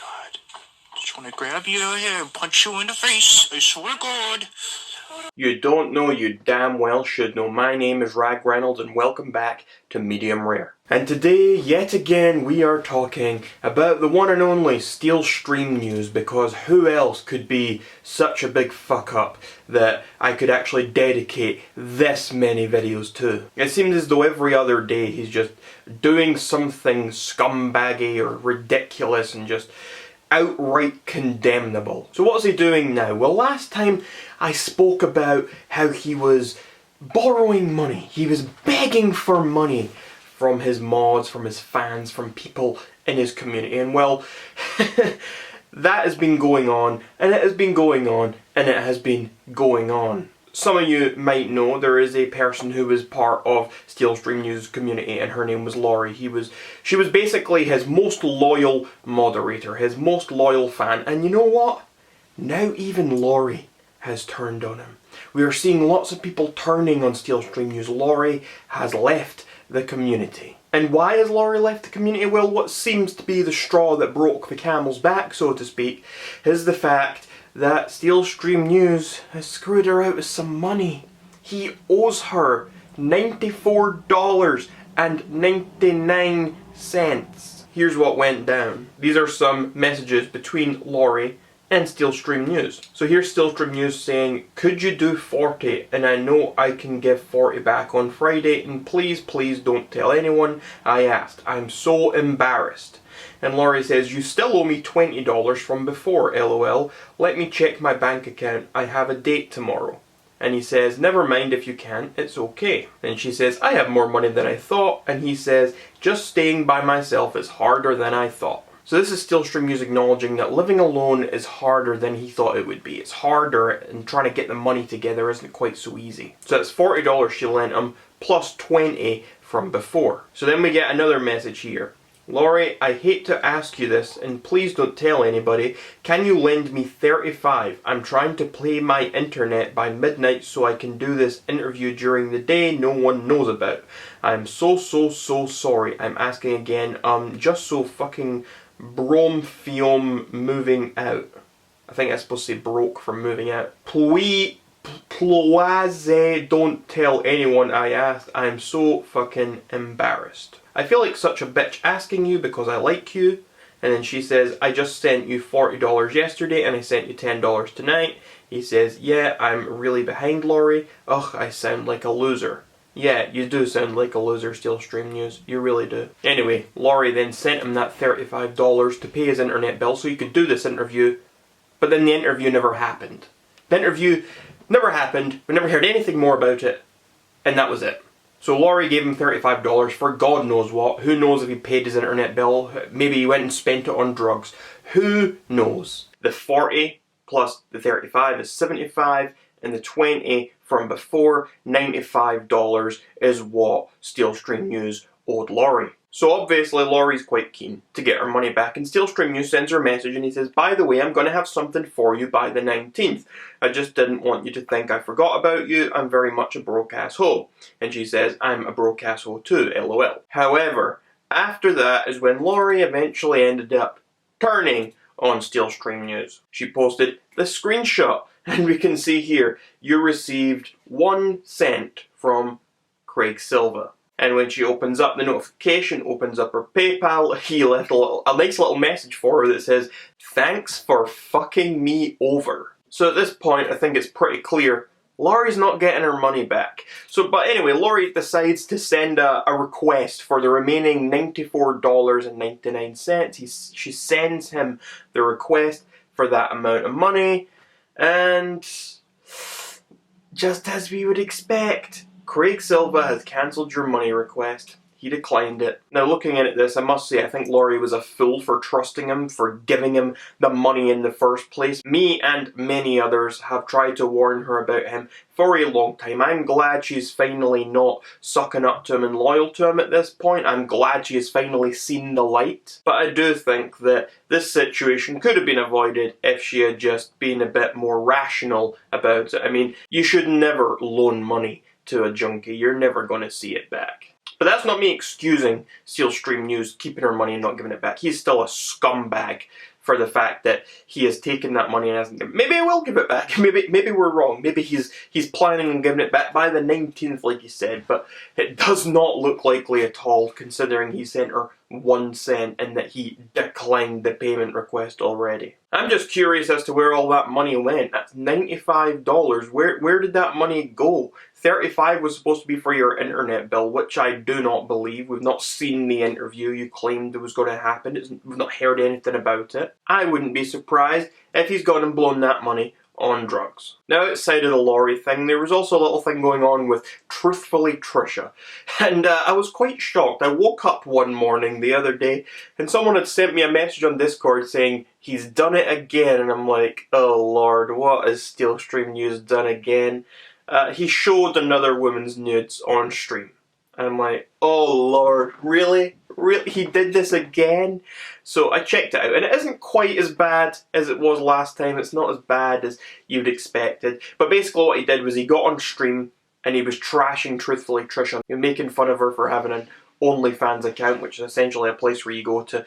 God. Just want to grab you here and punch you in the face. I swear to God. You don't know, you damn well should know. My name is Rag Reynolds and welcome back to Medium Rare. And today, yet again, we are talking about the one and only RealStream news, because who else could be such a big fuck up that I could actually dedicate this many videos to? It seems as though every other day he's just doing something scumbaggy or ridiculous and just outright condemnable. So what's he doing now? Well, last time I spoke about how he was borrowing money. He was begging for money from his mods, from his fans, from people in his community. And well, that has been going on, and it has been going on, and it has been going on. Some of you might know there is a person who was part of RealStream News community, and her name was Laurie. She was basically his most loyal moderator, his most loyal fan, and you know what? Now even Laurie has turned on him. We are seeing lots of people turning on RealStream News. Laurie has left the community. And why has Laurie left the community? Well, what seems to be the straw that broke the camel's back, so to speak, is the fact that RealStream News has screwed her out with some money. He owes her $94.99. Here's what went down. These are some messages between Laurie and RealStream News. So here's RealStream News saying, "Could you do 40? And I know I can give 40 back on Friday, and please, please don't tell anyone I asked. I'm so embarrassed." And Laurie says, "You still owe me $20 from before, lol. Let me check my bank account. I have a date tomorrow." And he says, "Never mind if you can't, it's okay." And she says, "I have more money than I thought." And he says, "Just staying by myself is harder than I thought." So this is RealStream News acknowledging that living alone is harder than he thought it would be. It's harder, and trying to get the money together isn't quite so easy. So that's $40 she lent him, plus 20 from before. So then we get another message here. "Laurie, I hate to ask you this, and please don't tell anybody. Can you lend me 35? I'm trying to play my internet by midnight so I can do this interview during the day no one knows about. I'm so sorry. I'm asking again. Just so fucking bromfium moving out." I think that's supposed to say broke from moving out. Please don't tell anyone I asked. I'm so fucking embarrassed. I feel like such a bitch asking you because I like you." And then she says, "I just sent you $40 yesterday and I sent you $10 tonight." He says, "Yeah, I'm really behind, Laurie. Ugh, I sound like a loser." Yeah, you do sound like a loser, RealStream News. You really do. Anyway, Laurie then sent him that $35 to pay his internet bill so he could do this interview. But then the interview never happened. The interview never happened. We never heard anything more about it. And that was it. So Laurie gave him $35 for God knows what. Who knows if he paid his internet bill? Maybe he went and spent it on drugs. Who knows? The 40 plus the 35 is 75, and the 20 from before, $95, is what RealStream News owed Laurie. So obviously Laurie's quite keen to get her money back, and RealStream News sends her a message and he says, "By the way, I'm going to have something for you by the 19th. I just didn't want you to think I forgot about you. I'm very much a broke asshole." And she says, "I'm a broke asshole too, lol. However, after that is when Laurie eventually ended up turning on RealStream News. She posted the screenshot, and we can see here, "You received 1 cent from Craig Silva." And when she opens up the notification, opens up her PayPal, he left a nice little message for her that says, "Thanks for fucking me over." So at this point, I think it's pretty clear Laurie's not getting her money back. But anyway, Laurie decides to send a request for the remaining $94.99. She sends him the request for that amount of money, and just as we would expect, Craig Silva has cancelled your money request. He declined it. Now looking at this, I must say I think Laurie was a fool for trusting him, for giving him the money in the first place. Me and many others have tried to warn her about him for a long time. I'm glad she's finally not sucking up to him and loyal to him at this point. I'm glad she has finally seen the light. But I do think that this situation could have been avoided if she had just been a bit more rational about it. I mean, you should never loan money to a junkie. You're never going to see it back. But that's not me excusing RealStream News keeping her money and not giving it back. He's still a scumbag for the fact that he has taken that money and hasn't given it. Maybe I will give it back. Maybe we're wrong. Maybe he's planning on giving it back by the 19th, like he said, but it does not look likely at all, considering he sent her 1 cent and that he declined the payment request already. I'm just curious as to where all that money went. That's $95. Where did that money go? $35 was supposed to be for your internet bill, which I do not believe. We've not seen the interview you claimed was going to happen. We've not heard anything about it. I wouldn't be surprised if he's gone and blown that money on drugs. Now, outside of the lorry thing, there was also a little thing going on with Truthfully Trisha. And I was quite shocked. I woke up one morning the other day and someone had sent me a message on Discord saying, he's done it again. And I'm like, oh Lord, what has RealStream News done again? He showed another woman's nudes on stream. And I'm like, oh Lord, really? Really? He did this again? So I checked it out, and it isn't quite as bad as it was last time. It's not as bad as you'd expected. But basically what he did was he got on stream, and he was trashing Truthfully Trisha, making fun of her for having an OnlyFans account, which is essentially a place where you go to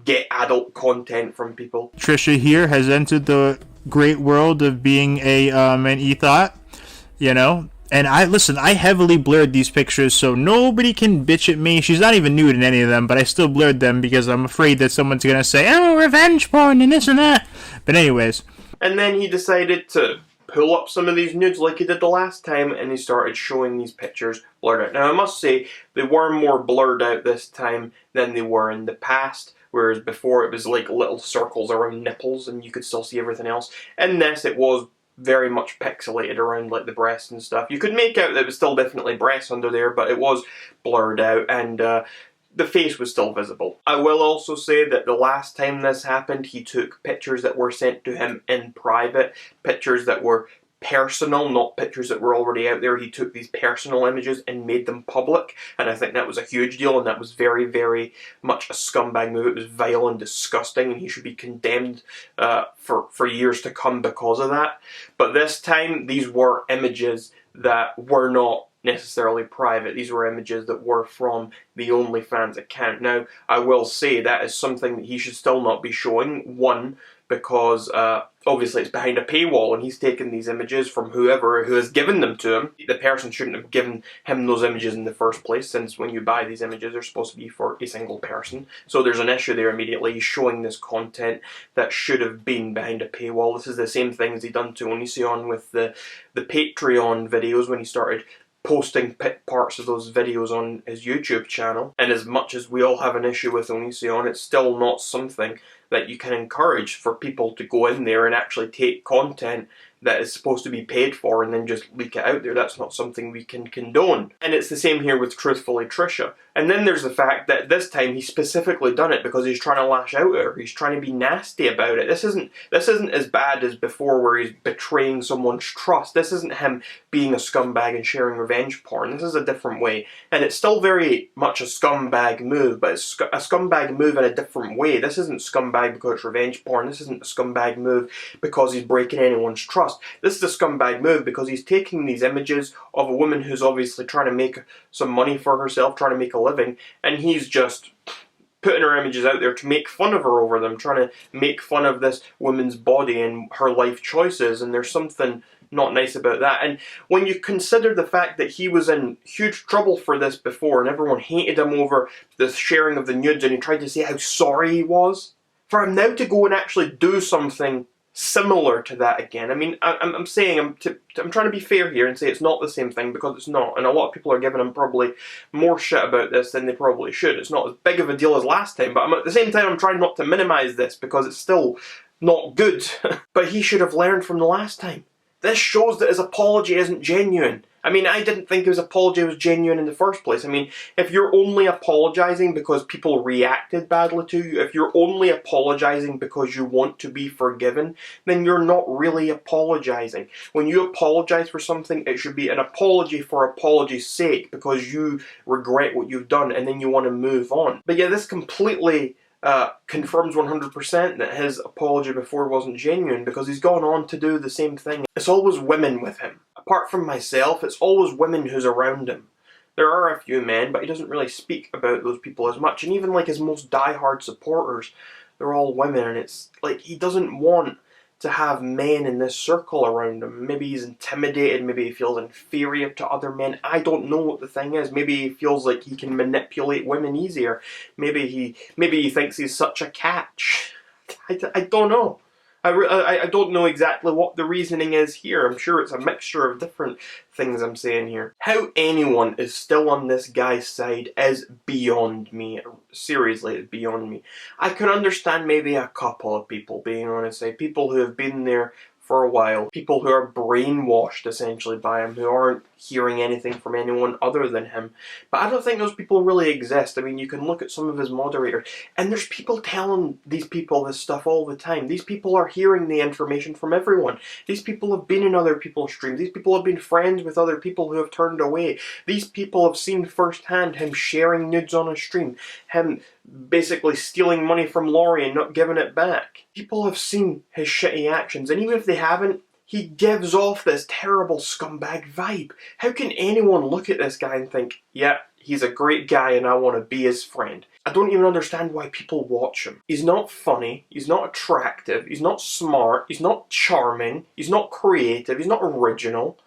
get adult content from people. Trisha here has entered the great world of being an e-thought, you know. And I heavily blurred these pictures so nobody can bitch at me. She's not even nude in any of them, but I still blurred them because I'm afraid that someone's going to say, oh, revenge porn and this and that. But anyways. And then he decided to pull up some of these nudes like he did the last time, and he started showing these pictures blurred out. Now I must say, they were more blurred out this time than they were in the past. Whereas before it was like little circles around nipples and you could still see everything else. In this it was very much pixelated around like the breasts and stuff. You could make out that it was still definitely breasts under there, but it was blurred out, and the face was still visible. I will also say that the last time this happened, he took pictures that were sent to him in private, pictures that were personal, not pictures that were already out there. He took these personal images and made them public, and I think that was a huge deal, and that was very, very much a scumbag move. It was vile and disgusting, and he should be condemned for years to come because of that. But this time, these were images that were not necessarily private. These were images that were from the OnlyFans account. Now, I will say that is something that he should still not be showing. One, because obviously it's behind a paywall and he's taken these images from whoever who has given them to him. The person shouldn't have given him those images in the first place, since when you buy these images they're supposed to be for a single person. So there's an issue there immediately. He's showing this content that should have been behind a paywall. This is the same thing as he done to Onision with the Patreon videos when he started posting parts of those videos on his YouTube channel. And as much as we all have an issue with Onision, it's still not something that you can encourage for people to go in there and actually take content that is supposed to be paid for and then just leak it out there. That's not something we can condone. And it's the same here with Truthfully Trisha. And then there's the fact that this time he's specifically done it because he's trying to lash out at her. He's trying to be nasty about it. This isn't as bad as before where he's betraying someone's trust. This isn't him being a scumbag and sharing revenge porn. This is a different way. And it's still very much a scumbag move, but it's a scumbag move in a different way. This isn't scumbag because it's revenge porn. This isn't a scumbag move because he's breaking anyone's trust. This is a scumbag move because he's taking these images of a woman who's obviously trying to make some money for herself, trying to make a living, and he's just putting her images out there to make fun of her over them, trying to make fun of this woman's body and her life choices, and there's something not nice about that. And when you consider the fact that he was in huge trouble for this before and everyone hated him over the sharing of the nudes and he tried to say how sorry he was, for him now to go and actually do something similar to that again. I mean, I'm trying to be fair here and say it's not the same thing, because it's not, and a lot of people are giving him probably more shit about this than they probably should. It's not as big of a deal as last time, but at the same time I'm trying not to minimize this because it's still not good. But he should have learned from the last time. This shows that his apology isn't genuine. I mean, I didn't think his apology was genuine in the first place. I mean, if you're only apologising because people reacted badly to you, if you're only apologising because you want to be forgiven, then you're not really apologising. When you apologise for something, it should be an apology for apology's sake, because you regret what you've done and then you want to move on. But yeah, this completely confirms 100% that his apology before wasn't genuine, because he's gone on to do the same thing. It's always women with him. Apart from myself, it's always women who's around him. There are a few men, but he doesn't really speak about those people as much. And even like his most diehard supporters they're all women, and it's like he doesn't want to have men in this circle around him. Maybe he's intimidated, maybe he feels inferior to other men. I don't know what the thing is. Maybe he feels like he can manipulate women easier. Maybe he thinks he's such a catch. I don't know. I don't know exactly what the reasoning is here. I'm sure it's a mixture of different things I'm saying here. How anyone is still on this guy's side is beyond me. Seriously, it's beyond me. I can understand maybe a couple of people being on his side. People who have been there for a while. People who are brainwashed essentially by him, who aren't hearing anything from anyone other than him. But I don't think those people really exist. I mean, you can look at some of his moderators, and there's people telling these people this stuff all the time. These people are hearing the information from everyone. These people have been in other people's streams. These people have been friends with other people who have turned away. These people have seen firsthand him sharing nudes on a stream, him basically stealing money from Laurie and not giving it back. People have seen his shitty actions, and even if they haven't, he gives off this terrible scumbag vibe. How can anyone look at this guy and think, yeah, he's a great guy and I want to be his friend? I don't even understand why people watch him. He's not funny, he's not attractive, he's not smart, he's not charming, he's not creative, he's not original.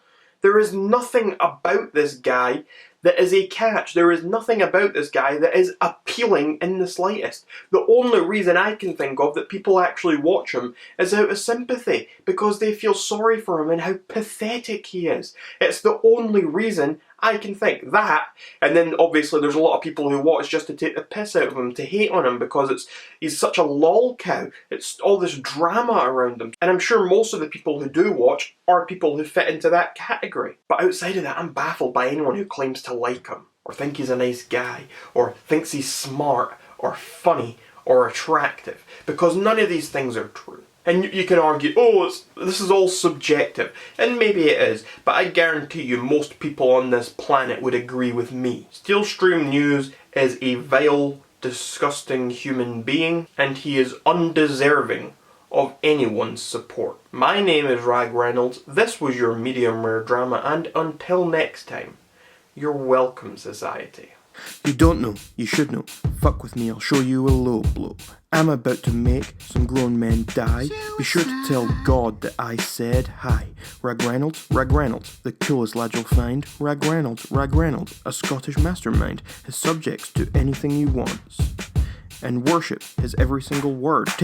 There is nothing about this guy that is a catch. There is nothing about this guy that is appealing in the slightest. The only reason I can think of that people actually watch him is out of sympathy, because they feel sorry for him and how pathetic he is. It's the only reason I can think that. And then obviously there's a lot of people who watch just to take the piss out of him, to hate on him because he's such a lol cow. It's all this drama around him. And I'm sure most of the people who do watch are people who fit into that category. But outside of that, I'm baffled by anyone who claims to like him, or think he's a nice guy, or thinks he's smart, or funny, or attractive. Because none of these things are true. And you can argue, oh, this is all subjective. And maybe it is, but I guarantee you most people on this planet would agree with me. RealStream News is a vile, disgusting human being, and he is undeserving of anyone's support. My name is Rag Reynolds, this was your medium rare drama, and until next time, you're welcome, society. You don't know, you should know. Fuck with me, I'll show you a low blow. I'm about to make some grown men die. Be sure to tell God that I said hi. Rag Reynolds, the coolest lad you'll find. Rag Reynolds, a Scottish mastermind. His subjects do anything he wants and worship his every single word. Take